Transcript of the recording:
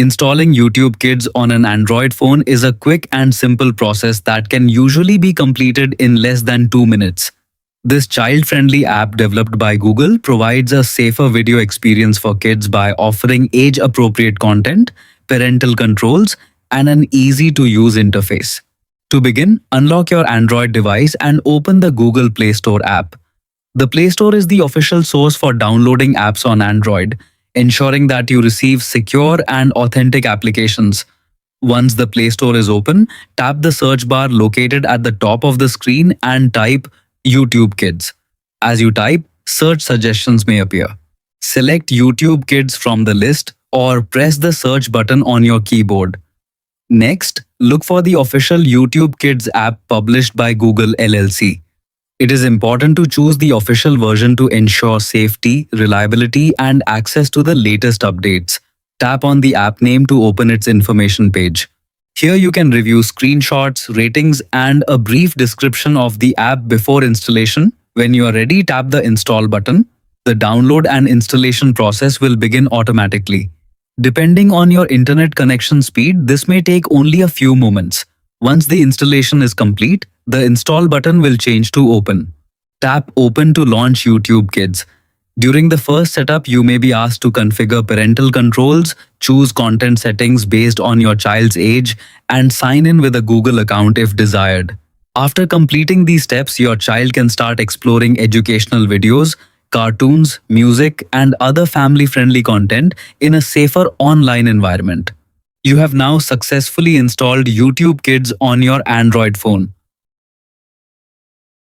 Installing YouTube Kids on an Android phone is a quick and simple process that can usually be completed in less than 2 minutes. This child-friendly app developed by Google provides a safer video experience for kids by offering age-appropriate content, parental controls, and an easy-to-use interface. To begin, unlock your Android device and open the Google Play Store app. The Play Store is the official source for downloading apps on Android, ensuring that you receive secure and authentic applications. Once the Play Store is open, tap the search bar located at the top of the screen and type YouTube Kids. As you type, search suggestions may appear. Select YouTube Kids from the list or press the search button on your keyboard. Next, look for the official YouTube Kids app published by Google LLC. It is important to choose the official version to ensure safety, reliability, and access to the latest updates. Tap on the app name to open its information page. Here you can review screenshots, ratings, and a brief description of the app before installation. When you are ready, tap the install button. The download and installation process will begin automatically. Depending on your internet connection speed, this may take only a few moments. Once the installation is complete, the install button will change to open. Tap open to launch YouTube Kids. During the first setup, you may be asked to configure parental controls, choose content settings based on your child's age, and sign in with a Google account if desired. After completing these steps, your child can start exploring educational videos, cartoons, music, and other family-friendly content in a safer online environment. You have now successfully installed YouTube Kids on your Android phone.